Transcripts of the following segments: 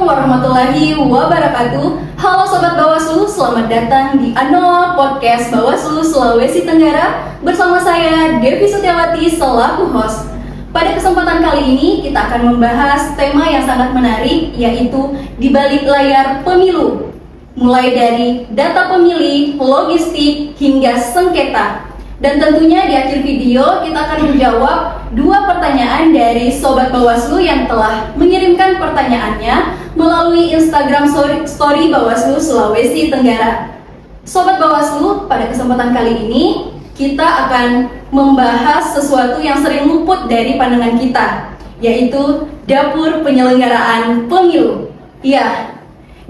warahmatullahi wabarakatuh. Halo Sobat Bawaslu, selamat datang di Anoa Podcast Bawaslu Sulawesi Tenggara. Bersama saya, Devi Setiawati, selaku host. Pada kesempatan kali ini, kita akan membahas tema yang sangat menarik, yaitu di balik layar pemilu. Mulai dari data pemilih, logistik, hingga sengketa. Dan tentunya di akhir video kita akan menjawab 2 pertanyaan dari Sobat Bawaslu yang telah mengirimkan pertanyaannya melalui Instagram Story Bawaslu Sulawesi Tenggara. Sobat Bawaslu, pada kesempatan kali ini kita akan membahas sesuatu yang sering luput dari pandangan kita, yaitu dapur penyelenggaraan pemilu. Ya,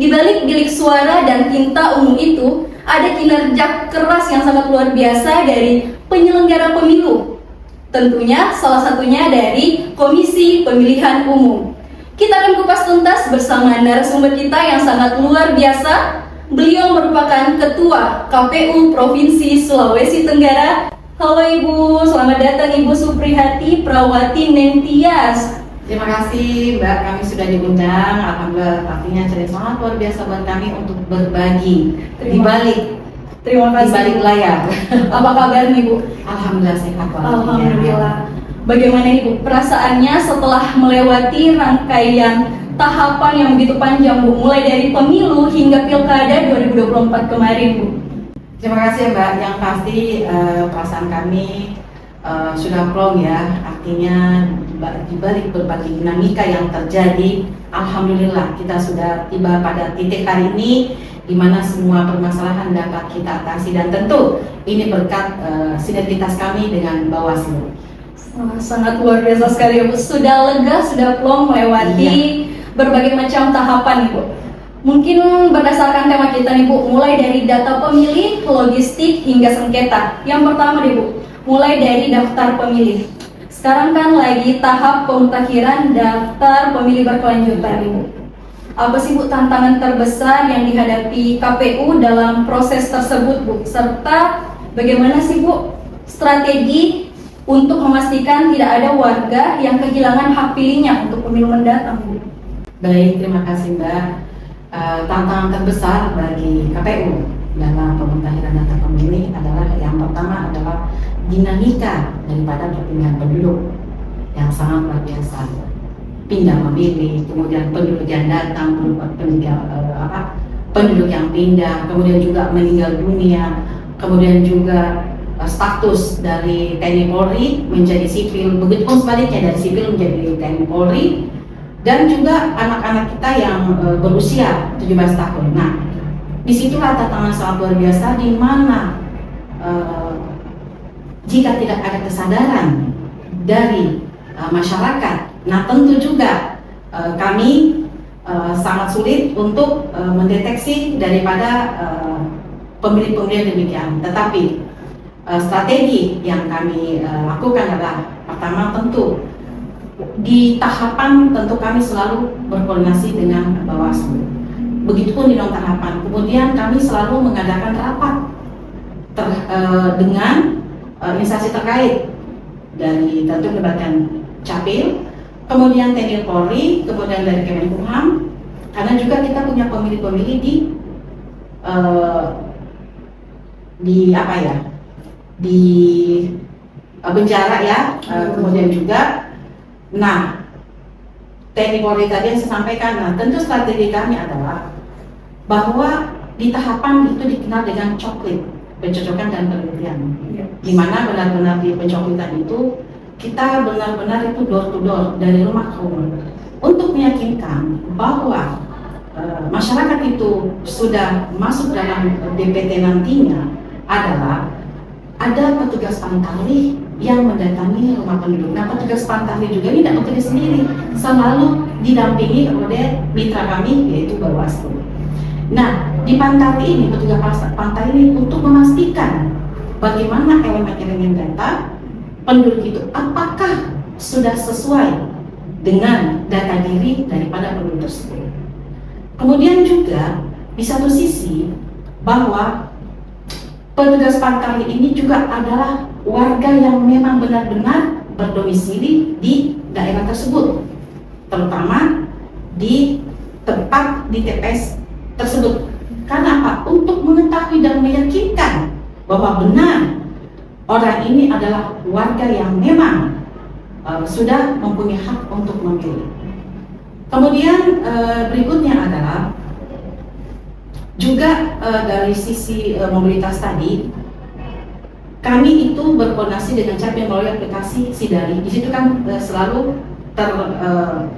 di balik bilik suara dan tinta ungu itu ada kinerja keras yang sangat luar biasa dari penyelenggara pemilu. Tentunya salah satunya dari Komisi Pemilihan Umum. Kita akan kupas tuntas bersama narasumber kita yang sangat luar biasa. Beliau merupakan Ketua KPU Provinsi Sulawesi Tenggara. Halo Ibu, selamat datang Ibu Supriyati Prawati Nengtyas. Terima kasih Mbak, kami sudah diundang. Alhamdulillah, artinya cerita sangat luar biasa buat kami untuk berbagi di balik layar. Apa kabar nih Bu? Alhamdulillah sehat. Alhamdulillah. Bagaimana Ibu perasaannya setelah melewati rangkaian tahapan yang begitu panjang Bu, mulai dari pemilu hingga pilkada 2024 kemarin Bu? Terima kasih Mbak, yang pasti perasaan kami sudah plong ya, artinya di balik berbagai dinamika yang terjadi, alhamdulillah kita sudah tiba pada titik hari ini di mana semua permasalahan dapat kita atasi, dan tentu ini berkat sinergitas kami dengan Bawaslu. Sangat luar biasa sekali ya Bu, sudah lega, sudah plong melewati berbagai macam tahapan Bu. Mungkin berdasarkan tema kita nih Bu, mulai dari data pemilih, logistik hingga sengketa. Yang pertama nih Bu, mulai dari daftar pemilih. Sekarang kan lagi tahap pemutakhiran daftar pemilih berkelanjutan Ibu. Apa sih Bu tantangan terbesar yang dihadapi KPU dalam proses tersebut Bu? Serta bagaimana sih Bu strategi untuk memastikan tidak ada warga yang kehilangan hak pilihnya untuk pemilu mendatang Bu? Baik, terima kasih Mbak. Tantangan terbesar bagi KPU dalam pemutakhiran data pemilih adalah yang pertama adalah dinamika daripada perpindahan penduduk yang sangat luar biasa. Pindah memilih, kemudian penduduk yang datang, penduduk yang pindah, kemudian juga meninggal dunia, kemudian juga status dari TNI Polri menjadi sipil, begitu pun sebaliknya dari sipil menjadi TNI Polri, dan juga anak-anak kita yang berusia 17 tahun. Nah, disitulah tantangan sangat luar biasa, di mana jika tidak ada kesadaran dari masyarakat, nah tentu juga kami sangat sulit untuk mendeteksi daripada pemilih-pemilih demikian. Tetapi strategi yang kami lakukan adalah pertama, tentu di tahapan tentu kami selalu berkoordinasi dengan Bawaslu. Begitupun di non tahapan. Kemudian kami selalu mengadakan rapat dengan instansi terkait, dari tentu melibatkan Capil, kemudian TNI Polri, kemudian dari Kemenkumham, karena juga kita punya pemilih-pemilih di penjara ya, kemudian juga, nah TNI Polri tadi yang saya sampaikan. Nah, tentu strategi kami adalah bahwa di tahapan itu dikenal dengan coklit, pencocokan dan penelitian, di mana benar-benar di pencoklitan itu kita benar-benar itu door to door, dari rumah ke rumah, untuk meyakinkan bahwa masyarakat itu sudah masuk dalam DPT nantinya adalah ada petugas pantarlih yang mendatangi rumah penduduk. Nah, petugas pantarlih juga ini tidak bekerja sendiri, selalu didampingi oleh mitra kami yaitu Bawaslu. Nah, di pantarlih ini, petugas pantarlih ini untuk memastikan bagaimana elemen-elemen data penduduk itu apakah sudah sesuai dengan data diri daripada penduduk tersebut. Kemudian juga di satu sisi bahwa petugas pantarlih ini juga adalah warga yang memang benar-benar berdomisili di daerah tersebut, terutama di tepat di TPS tersebut. Karena apa? Untuk mengetahui dan meyakinkan bahwa benar orang ini adalah warga yang memang sudah mempunyai hak untuk memilih. Kemudian berikutnya adalah juga dari sisi mobilitas tadi, kami itu berkoordinasi dengan CAPM melalui aplikasi Sidari. Di situ kan selalu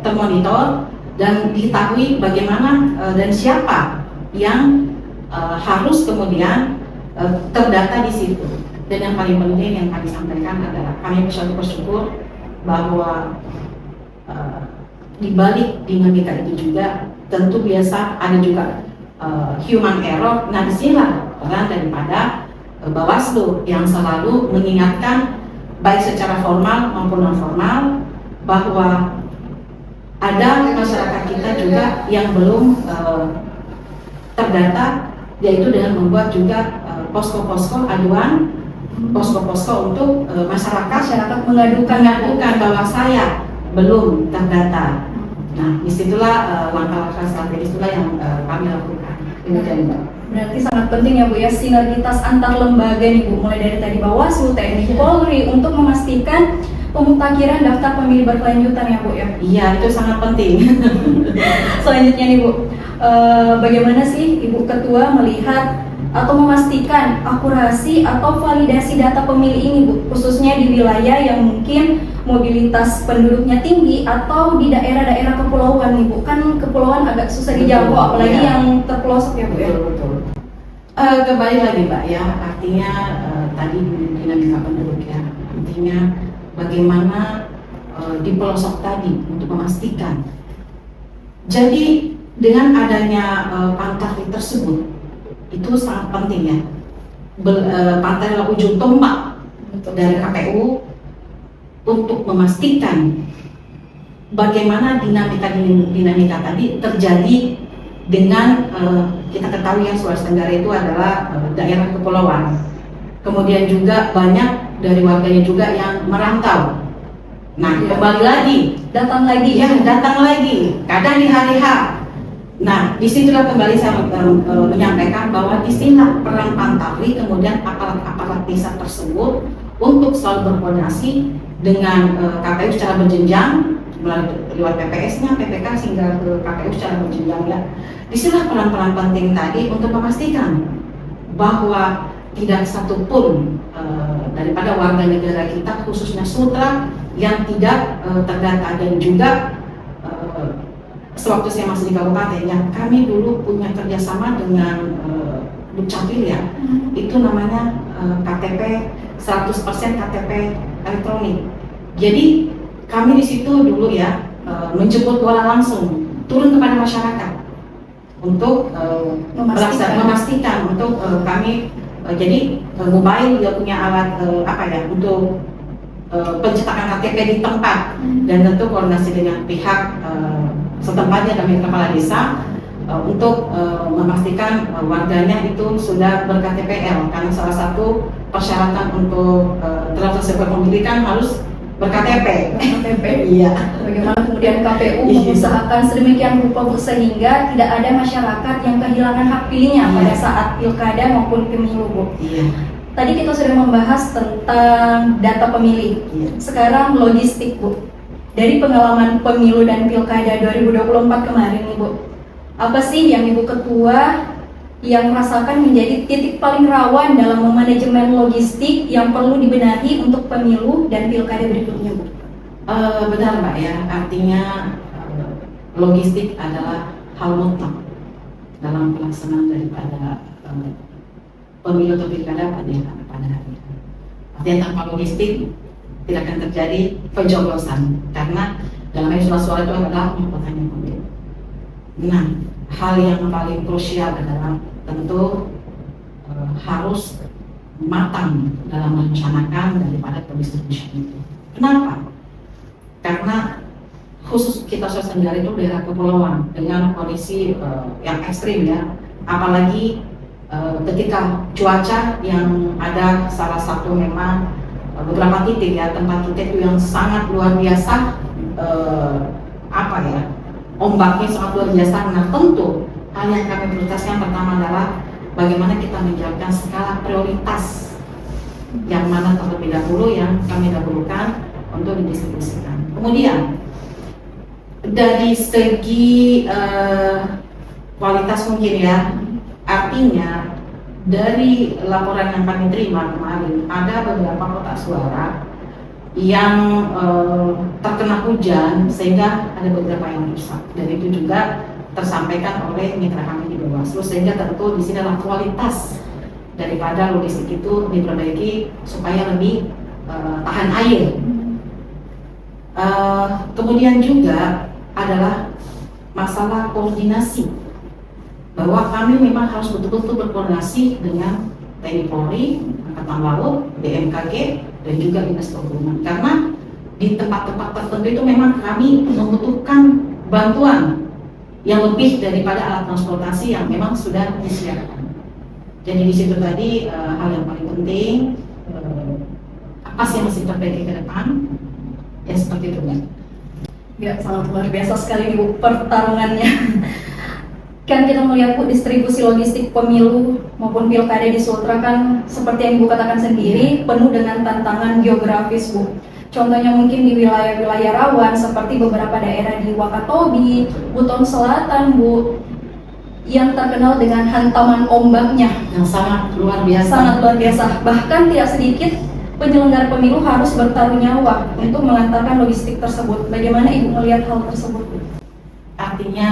termonitor dan diketahui bagaimana dan siapa yang harus kemudian terdata di situ. Dan yang paling penting yang kami sampaikan adalah kami bersyukur bahwa di balik dinamika itu juga tentu biasa ada juga human error. Nah, disinilah peran daripada Bawaslu yang selalu mengingatkan baik secara formal maupun non formal bahwa ada masyarakat kita juga yang belum terdata, yaitu dengan membuat juga posko-posko aduan, posko-posko untuk masyarakat mengadukan bahwa saya belum terdata. Nah, disitulah langkah-langkah strategis itulah yang kami lakukan. Demikian, Mbak. Berarti sangat penting ya Bu ya, sinergitas antar lembaga nih Bu, mulai dari tadi Bawaslu, TNI, Polri untuk memastikan pemutakhiran daftar pemilih berkelanjutan ya Bu ya. Iya, itu sangat penting. Selanjutnya nih Bu, bagaimana sih Ibu Ketua melihat atau memastikan akurasi atau validasi data pemilih ini Bu, khususnya di wilayah yang mungkin mobilitas penduduknya tinggi atau di daerah-daerah kepulauan nih Bu, kan kepulauan agak susah dijangkau apalagi yang terpelosok ya Bu ya. Betul. Kembali lagi Mbak ya, artinya tadi dinamika penduduk ya, artinya bagaimana di pelosok tadi untuk memastikan. Jadi dengan adanya Pantarlih tersebut itu sangat penting ya, Pantarlih ujung tombak dari KPU untuk memastikan bagaimana dinamika tadi terjadi dengan kita ketahui ya Sulawesi Tenggara itu adalah daerah kepulauan. Kemudian juga banyak dari warganya juga yang merantau. Nah, kembali lagi, datang lagi, kadang di hari H. Nah, disitulah kembali saya menyampaikan bahwa disinilah peran Pantarlih, kemudian aparat-aparat desa tersebut untuk selalu berkoordinasi dengan KPU secara berjenjang, melalui lewat PPS-nya, PPK sehingga ke KPU secara berjenjang ya. Disinilah peran-peran penting tadi untuk memastikan bahwa tidak satupun daripada warga negara kita khususnya Sutra yang tidak terdata. Dan juga sewaktu saya masih di kabupaten ya, kami dulu punya kerjasama dengan Dukcapil ya, itu namanya KTP 100% KTP elektronik. Jadi kami di situ dulu ya menjemput bola langsung turun kepada masyarakat untuk memastikan untuk kami jadi mobile juga punya alat untuk pencetakan KTP di tempat, dan tentu koordinasi dengan pihak setempatnya kami kepala desa untuk memastikan warganya itu sudah ber-KTPL, karena salah satu persyaratan untuk transaksi kepemilikan harus ber-KTP. Iya. Bagaimana kemudian KPU mengusahakan sedemikian rupa Bu, sehingga tidak ada masyarakat yang kehilangan hak pilihnya pada saat pilkada maupun pemilu Bu. Iya. Tadi kita sudah membahas tentang data pemilih. Iya. Sekarang logistik Bu. Dari pengalaman pemilu dan pilkada 2024 kemarin nih Bu, apa sih yang Ibu Ketua yang merasakan menjadi titik paling rawan dalam memanajemen logistik yang perlu dibenahi untuk pemilu dan pilkada berikutnya Bu? Benar Mbak ya, artinya logistik adalah hal mutlak dalam pelaksanaan daripada pemilu atau pilkada pada hari ini. Artinya tanpa logistik tidak akan terjadi pencoblosan, karena dalam surat-surat itu adalah mahkotanya pemilu. Nah, hal yang paling krusial adalah tentu harus matang dalam merencanakan daripada pendistribusian itu. Kenapa? Karena khusus kita Sulawesi Tenggara itu daerah kepulauan dengan kondisi yang ekstrim ya, apalagi ketika cuaca yang ada salah satu memang beberapa titik ya, tempat titik itu yang sangat luar biasa ombaknya sangat luar biasa. Nah tentu hal yang kami prioritaskan pertama adalah bagaimana kita menjalankan skala prioritas yang mana terlebih dahulu yang kami dahulukan untuk didistribusikan. Kemudian dari segi kualitas mungkin ya, artinya dari laporan yang kami terima kemarin ada beberapa kotak suara yang terkena hujan sehingga ada beberapa yang rusak, dan itu juga tersampaikan oleh mitra kami di Bawaslu, sehingga tentu di sini adalah kualitas daripada logistik itu diperbaiki supaya lebih tahan air. Kemudian juga adalah masalah koordinasi, bahwa kami memang harus betul-betul berkoordinasi dengan TNI Polri, Angkatan Laut, BMKG, dan juga Dinas Perhubungan, karena di tempat-tempat tertentu itu memang kami membutuhkan bantuan yang lebih daripada alat transportasi yang memang sudah disediakan. Jadi di situ tadi hal yang paling penting, apa sih yang mesti diperbaiki ke depan, ya seperti itu kan. Ya, sangat luar biasa sekali Bu pertarungannya. Kan kita melihat Bu, distribusi logistik pemilu maupun pilkada di Sultra kan seperti yang Ibu katakan sendiri penuh dengan tantangan geografis Bu. Contohnya mungkin di wilayah-wilayah rawan seperti beberapa daerah di Wakatobi, Buton Selatan Bu, yang terkenal dengan hantaman ombaknya Yang sangat luar biasa. sangat luar biasa. Bahkan tidak sedikit penyelenggara pemilu harus bertaruh nyawa untuk mengantarkan logistik tersebut. Bagaimana Ibu melihat hal tersebut Bu? Artinya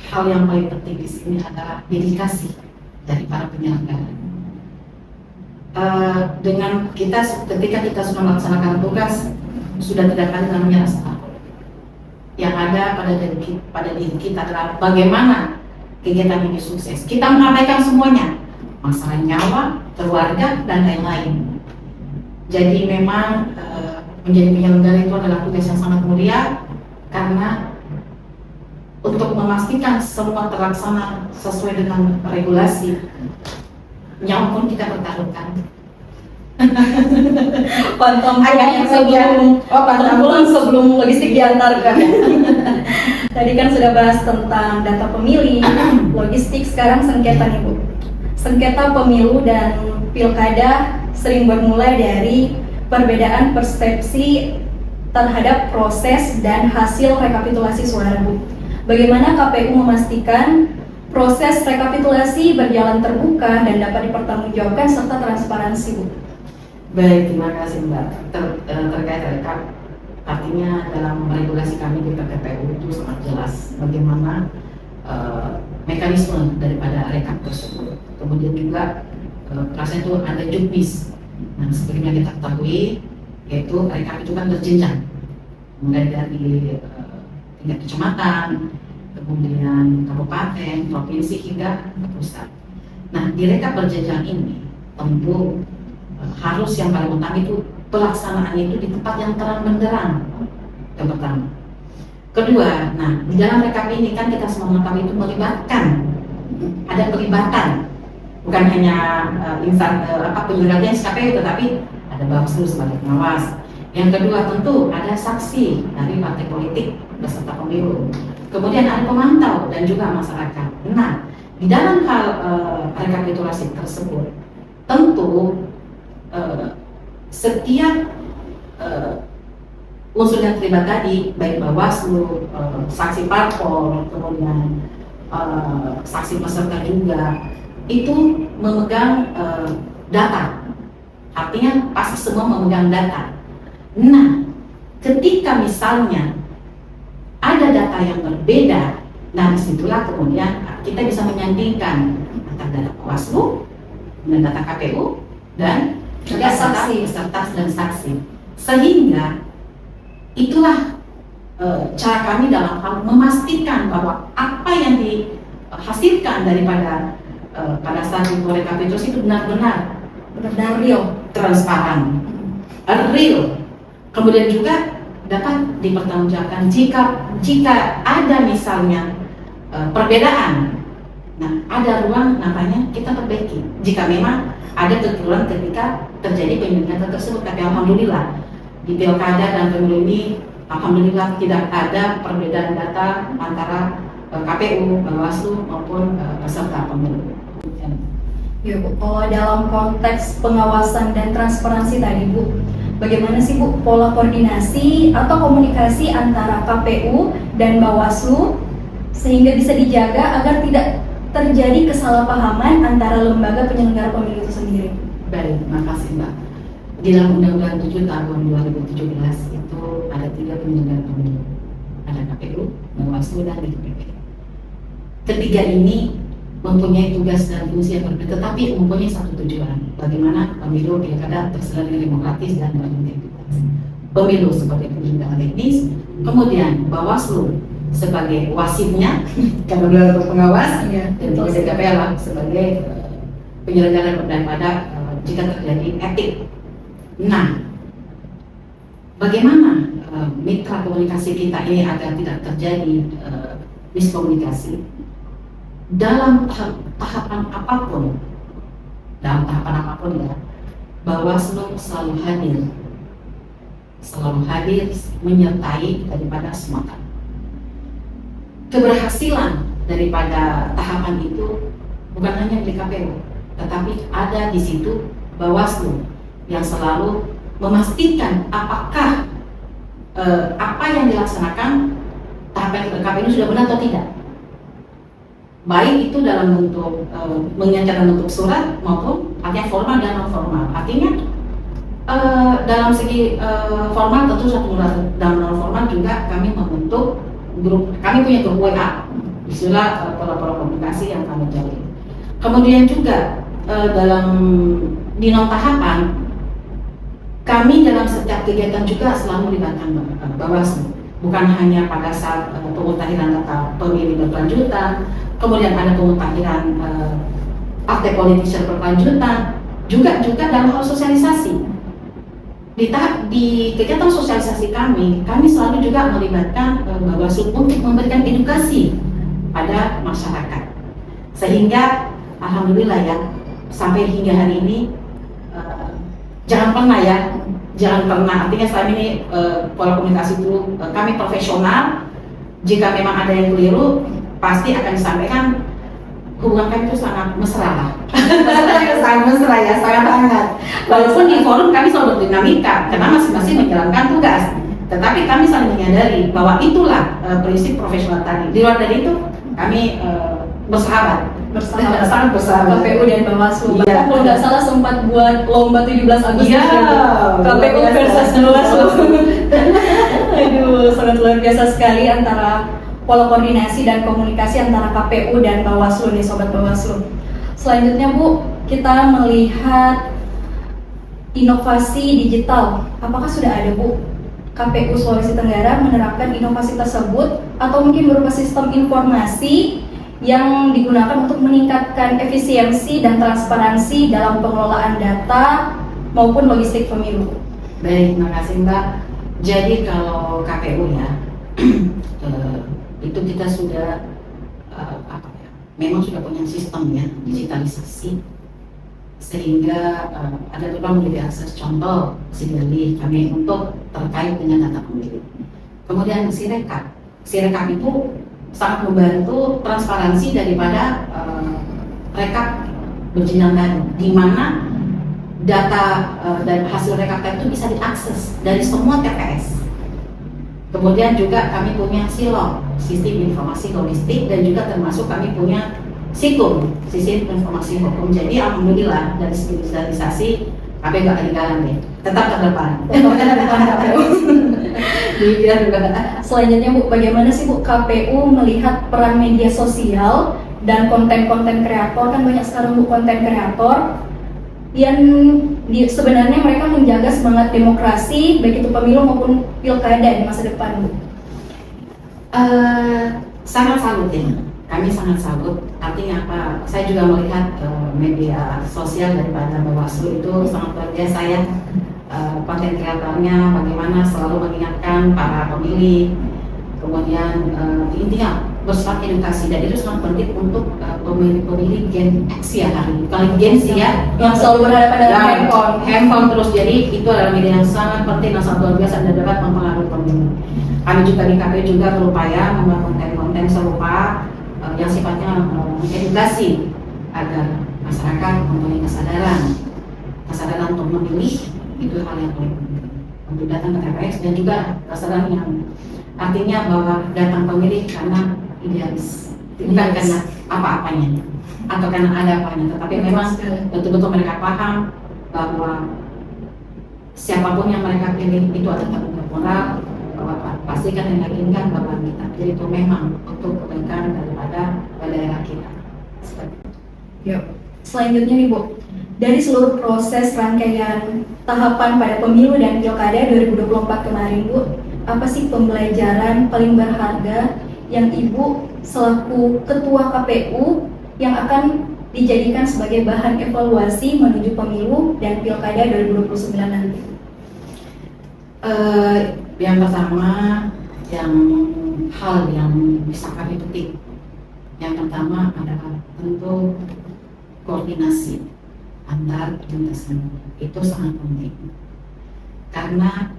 hal yang paling penting di sini adalah dedikasi dari para penyelenggara. Dengan kita, ketika kita sudah melaksanakan tugas, sudah tidak ada namanya rasa takut. Yang ada pada diri kita adalah bagaimana kegiatan ini sukses. Kita mengabaikan semuanya, masalah nyawa, keluarga, dan lain-lain. Jadi memang menjadi penyelenggara itu adalah tugas yang sangat mulia, karena untuk memastikan semua terlaksana sesuai dengan regulasi, nyawa pun kita pertaruhkan. sebelum logistik diantarkan. Tadi kan sudah bahas tentang data pemilih, logistik, sekarang sengketa nih Bu. Sengketa pemilu dan pilkada sering bermula dari perbedaan persepsi terhadap proses dan hasil rekapitulasi suara Bu. Bagaimana KPU memastikan proses rekapitulasi berjalan terbuka dan dapat dipertanggungjawabkan serta transparansi Bu? Baik, terima kasih Mbak. Terkait rekap, artinya dalam regulasi kami di PKPU itu sangat jelas bagaimana mekanisme daripada rekap tersebut. Kemudian juga rasanya itu ada juknis. Nah, seperti yang kita ketahui, yaitu rekap itu kan berjenjang, mulai dari tingkat kecamatan, kemudian kabupaten, provinsi, hingga ke pusat. Nah, di rekap berjenjang ini tentu harus yang paling utama itu pelaksanaannya itu di tempat yang terang benderang, yang pertama. Kedua, nah di dalam rekap ini kan kita semua mengetahui itu melibatkan, ada pelibatan, bukan hanya insan penyelenggara SKPU, tetapi ada Bawaslu sebagai pengawas. Yang kedua tentu ada saksi dari partai politik beserta pemilu. Kemudian ada pemantau dan juga masyarakat. Nah, di dalam hal rekapitulasi tersebut, tentu setiap unsur yang terlibat tadi, baik Bawaslu, saksi parpol, kemudian saksi peserta juga, itu memegang data. Artinya pasti semua memegang data. Nah, ketika misalnya ada data yang berbeda, nah disitulah kemudian kita bisa menyandingkan antara data Bawaslu dan data KPU dan juga saksi, peserta dan saksi. Sehingga itulah cara kami dalam hal memastikan bahwa apa yang dihasilkan daripada pada saat itu rekapitulasi itu benar-benar real, transparan, real. Kemudian juga dapat dipertanggungjawabkan jika ada misalnya perbedaan. Nah, ada ruang namanya kita perbaiki. Jika memang ada kekeliruan ketika terjadi pemilihan tersebut, tapi alhamdulillah di pilkada dan pemilu ini alhamdulillah tidak ada perbedaan data antara KPU, Bawaslu maupun peserta pemilu. Ya Bu, kalau dalam konteks pengawasan dan transparansi tadi Bu, bagaimana sih Bu pola koordinasi atau komunikasi antara KPU dan Bawaslu sehingga bisa dijaga agar tidak terjadi kesalahpahaman antara lembaga penyelenggara pemilu itu sendiri? Baik, makasih Mbak. Di dalam Undang-Undang 7 tahun 2017 itu ada 3 penyelenggara pemilu, ada KPU, Bawaslu, dan DPP. Ketiga ini mempunyai tugas dan fungsi yang berbeda, tetapi mempunyai satu tujuan: bagaimana pemilu pilkada terselenggara demokratis dan berintegritas. Pemilu sebagai penyelenggara teknis, kemudian Bawaslu sebagai wasitnya karena beliau pengawas, dan juga DPP sebagai penyelenggara daripada jika terjadi etik. Nah, bagaimana mitra komunikasi kita ini agar tidak terjadi miskomunikasi dalam tahapan apapun ya, Bawaslu selalu hadir menyertai daripada semangat. Keberhasilan daripada tahapan itu bukan hanya di KPU, tetapi ada di situ Bawaslu yang selalu memastikan apakah apa yang dilaksanakan tahapan KPU sudah benar atau tidak, baik itu dalam bentuk menyampaikan bentuk surat maupun artinya formal dan non formal. Artinya dalam segi formal tentu satu dalam non formal juga kami membentuk grup, kami punya grup WA, istilah pola-pola komunikasi yang kami jalin. Kemudian juga dalam di non tahapan kami dalam setiap kegiatan juga selalu melibatkan Bawaslu, bukan hanya pada saat pemutahiran data pemilih berkelanjutan, kemudian ada pemutahiran partai politik secara berkelanjutan, juga dalam hal sosialisasi. Di kegiatan sosialisasi kami selalu juga melibatkan Bawaslu untuk memberikan edukasi pada masyarakat, sehingga alhamdulillah ya sampai hingga hari ini jangan pernah artinya selama ini pola komunikasi itu kami profesional. Jika memang ada yang keliru pasti akan disampaikan. Hubungan kami itu sangat mesra lah. Sangat mesra ya, sangat hangat. Walaupun di forum kami selalu berdinamika karena masing-masing menjalankan tugas, tetapi kami saling menyadari bahwa itulah prinsip profesional tadi. Di luar dari itu kami bersahabat, sangat bersahabat. KPU dan Bawaslu. Iya. Kalau nggak salah sempat buat lomba 17 Agustus. Iya. KPU versus Bawaslu. Aduh, sangat luar biasa sekali antara pola koordinasi dan komunikasi antara KPU dan Bawaslu nih Sobat Bawaslu. Selanjutnya Bu, kita melihat inovasi digital. Apakah sudah ada Bu KPU Sulawesi Tenggara menerapkan inovasi tersebut atau mungkin berupa sistem informasi yang digunakan untuk meningkatkan efisiensi dan transparansi dalam pengelolaan data maupun logistik pemilu? Baik, makasih Mbak. Jadi kalau KPU ya itu kita sudah memang sudah punya sistem ya digitalisasi, sehingga ada beberapa menjadi akses contoh sigali kami untuk terkait dengan data pemilih. Kemudian Sirekap itu sangat membantu transparansi daripada rekap berjenjang tadi, di mana data dan hasil rekap itu bisa diakses dari semua TPS. Kemudian juga kami punya SILOG, Sistem Informasi Logistik, dan juga termasuk kami punya SITUM, Sistem Informasi Hukum. Jadi alhamdulillah dari segi digitalisasi kami gak ketinggalan deh, tetap terdepan. Selanjutnya Bu, bagaimana sih Bu KPU melihat peran media sosial dan konten-konten kreator? Kan banyak sekarang Bu konten kreator yang sebenarnya mereka menjaga semangat demokrasi baik itu pemilu maupun pilkada di masa depan Bu. Sangat salut ya, kami sangat salut. Artinya apa? Saya juga melihat media sosial daripada Bawaslu itu sangat luar biasa ya. Konten kreatornya bagaimana selalu mengingatkan para pemilih, kemudian intinya bersifat edukasi, dan itu sangat penting untuk pemilih-pemilih Gen X ya hari ini. Kalau Gen Z ya, yang selalu berhadapan dengan handphone terus, jadi itu adalah media yang sangat penting dan sangat luar biasa dan dapat mempengaruhi pemilih. Kami juga di KPU juga berupaya membuat konten-konten serupa yang sifatnya edukasi agar masyarakat mempunyai kesadaran untuk memilih. Itu hal yang paling penting untuk datang ke TPS, dan juga kesadaran yang artinya bahwa datang pemilih karena idealis, bukan karena apa-apanya atau karena ada apanya, tetapi memang betul-betul mereka paham bahwa siapapun yang mereka pilih itu ada tanggung jawab moral, bahwa pastikan dan yakinkan bahwa kita pilih itu memang untuk kebaikan daripada daerah kita. Yuk. Selanjutnya nih Bu, dari seluruh proses rangkaian tahapan pada pemilu dan pilkada 2024 kemarin Bu, apa sih pembelajaran paling berharga yang Ibu selaku Ketua KPU yang akan dijadikan sebagai bahan evaluasi menuju pemilu dan pilkada 2029 nanti? Yang pertama, hal yang bisa kami petik, yang pertama adalah tentu koordinasi antar lintasan. Itu sangat penting. Karena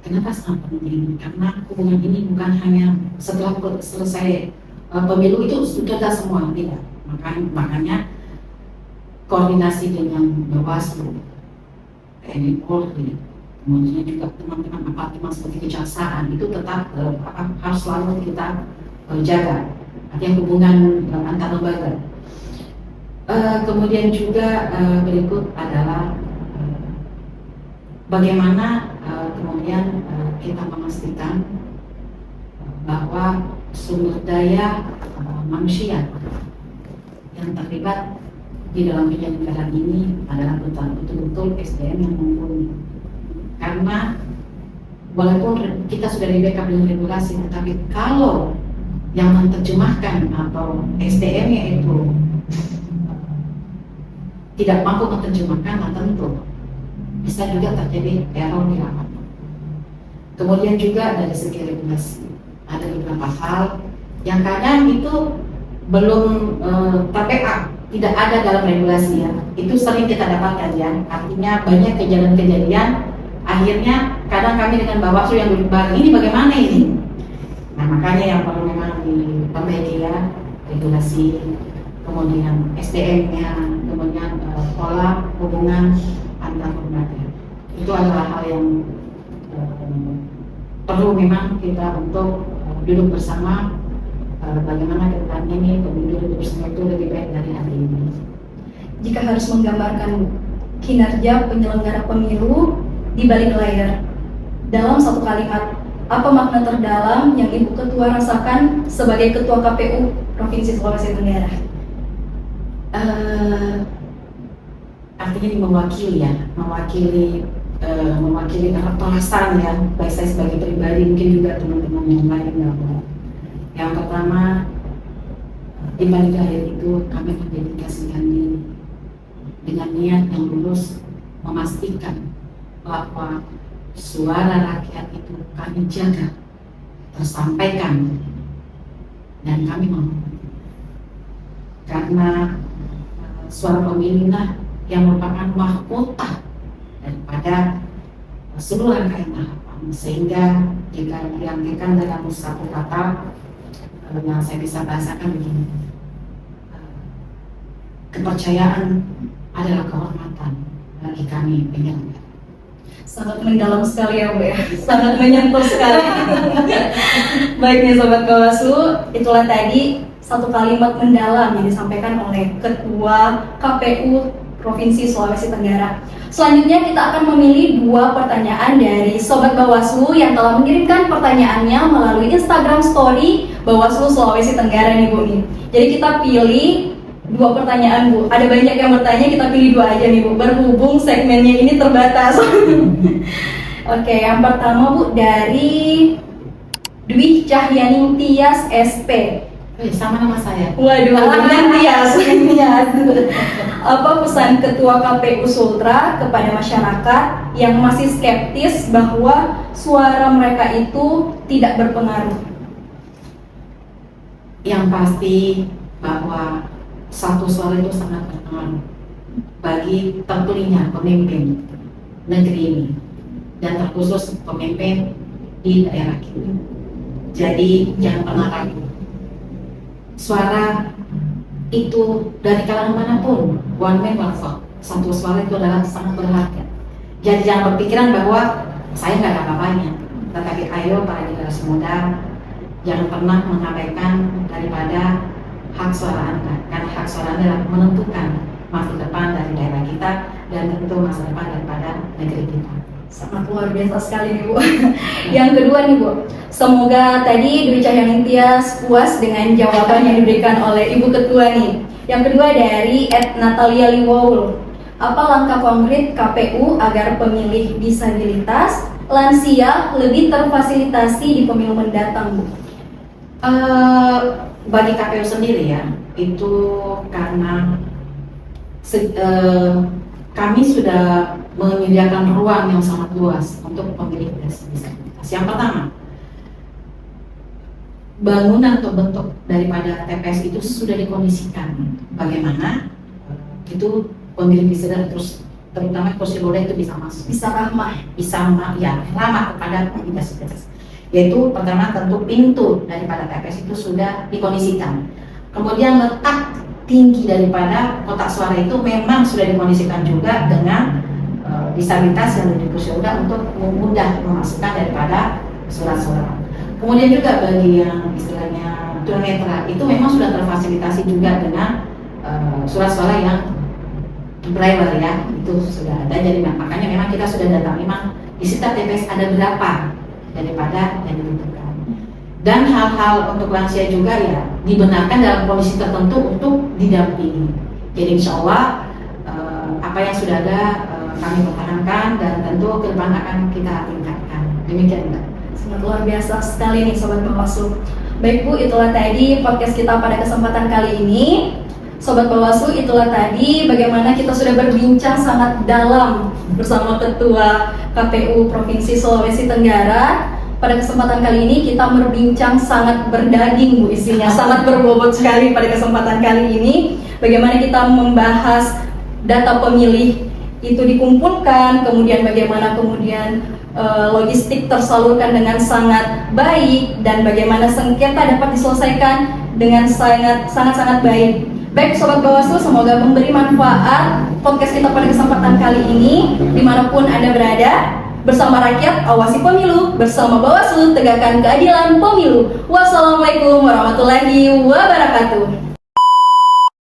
kenapa sangat penting? Karena hubungan ini bukan hanya setelah selesai pemilu itu sudah semua, tidak. Makanya koordinasi dengan Bawaslu, TNI Polri, kemudian juga teman-teman apartemen seperti kejaksaan itu tetap harus selalu kita jaga. Artinya hubungan antar lembaga. Kemudian juga berikut adalah bagaimana kemudian kita memastikan bahwa sumber daya manusia yang terlibat di dalam penyelenggaraan ini adalah betul-betul SDM yang mumpuni. Karena walaupun kita sudah di backup dengan regulasi, tetapi kalau yang menerjemahkan atau SDM-nya itu tidak mampu menerjemahkan, tentu bisa juga terjadi error di lapangan. Kemudian juga dari segi regulasi, ada beberapa hal yang kadang itu belum TPA, tidak ada dalam regulasi ya. Itu sering kita dapatkan ya. Artinya banyak kejadian-kejadian, akhirnya kadang kami dengan Bawaslu yang duduk bareng, ini bagaimana ini? Nah makanya yang perlu memang diperbaiki ya, regulasi, kemudian SDM-nya, kemudian pola hubungan antar lembaga. Itu adalah hal yang perlu memang kita untuk duduk bersama, bagaimana kedepannya ini pemilu bersama itu lebih baik dari hari ini. Jika harus menggambarkan kinerja penyelenggara pemilu di balik layar dalam satu kalimat, apa makna terdalam yang Ibu Ketua rasakan sebagai Ketua KPU Provinsi Sulawesi Tenggara? Artinya mewakili perasaan ya, baik saya sebagai pribadi, mungkin juga teman-teman yang lain. Yang pertama, di balik layar itu kami mendedikasikan diri dengan niat yang lurus, memastikan bahwa suara rakyat itu kami jaga, tersampaikan, dan kami menghormati. Karena suara pemilihlah yang merupakan mahkota daripada seluruh rangkaian tahapan, sehingga jika dirangkaikan dalam satu kata yang saya bisa bahasakan begini, kepercayaan adalah kehormatan bagi kami penyelenggara. Sangat mendalam sekali ya Bu ya, sangat menyentuh sekali. Baik nih Sobat Bawaslu, itulah tadi satu kalimat mendalam yang disampaikan oleh Ketua KPU Provinsi Sulawesi Tenggara. Selanjutnya kita akan memilih dua pertanyaan dari Sobat Bawaslu yang telah mengirimkan pertanyaannya melalui Instagram Story Bawaslu Sulawesi Tenggara nih Bu. Jadi kita pilih dua pertanyaan Bu. Ada banyak yang bertanya, kita pilih dua aja nih Bu. Berhubung segmennya ini terbatas. Oke, yang pertama Bu dari Dwi Cahyaning Tias SP. Sama nama saya. Waduh, Tias. Apa pesan Ketua KPU Sultra kepada masyarakat yang masih skeptis bahwa suara mereka itu tidak berpengaruh? Yang pasti bahwa satu suara itu sangat berpengaruh bagi terpilihnya pemimpin negeri ini dan terkhusus pemimpin di daerah kita. Jadi jangan pernah ragu. Suara itu dari kalangan manapun, one man one vote. Satu suara itu adalah sangat berharga. Jadi jangan berpikiran bahwa saya nggak ada apa-apanya. Tetapi ayo para generasi muda, jangan pernah mengabaikan daripada hak suara Anda, karena hak suara Anda adalah menentukan masa depan dari daerah kita dan tentu masa depan daripada negeri kita. Sangat luar biasa sekali nih Bu. Yang kedua nih Bu, semoga tadi Dwi Cahyaningtyas puas dengan jawaban yang diberikan oleh Ibu Ketua nih. Yang kedua dari @Natalia Liwowul, apa langkah konkret KPU agar pemilih disabilitas, lansia lebih terfasilitasi di pemilu mendatang Bu? Bagi KPU sendiri ya, itu karena kami sudah menyediakan ruang yang sangat luas untuk pemilih disabilitas. Yang pertama, bangunan atau bentuk daripada TPS itu sudah dikondisikan bagaimana itu pemilih disabilitas, terutama kursi roda itu bisa masuk, Bisa ramah. ramah kepada pemilih disabilitas. Yaitu pertama tentu pintu daripada TPS itu sudah dikondisikan. Kemudian letak tinggi daripada kotak suara itu memang sudah dikondisikan juga dengan disabilitas yang di kursi roda untuk mudah memasukkan daripada surat suara. Kemudian juga bagi yang istilahnya tunanetra itu memang sudah terfasilitasi juga dengan surat suara yang braille ya, itu sudah ada. Jadi makanya memang kita sudah data memang di setiap TPS ada berapa daripada yang dibutuhkan. Dan hal-hal untuk lansia juga ya dibenarkan dalam kondisi tertentu untuk didampingi. Jadi insya Allah apa yang sudah ada kami pertahankan dan tentu ke depan akan kita tingkatkan. Demikian Mbak. Sangat luar biasa sekali nih Sobat Bawaslu. Baik Bu, itulah tadi podcast kita pada kesempatan kali ini. Sobat Bawaslu, itulah tadi bagaimana kita sudah berbincang sangat dalam bersama Ketua KPU Provinsi Sulawesi Tenggara. Pada kesempatan kali ini kita berbincang sangat berdaging Bu isinya, sangat berbobot sekali pada kesempatan kali ini. Bagaimana kita membahas data pemilih itu dikumpulkan, kemudian bagaimana logistik tersalurkan dengan sangat baik dan bagaimana sengketa dapat diselesaikan dengan sangat baik. Baik Sobat Bawaslu, semoga memberi manfaat podcast kita pada kesempatan kali ini dimanapun Anda berada. Bersama rakyat, awasi pemilu. Bersama Bawaslu, tegakkan keadilan pemilu. Wassalamualaikum warahmatullahi wabarakatuh.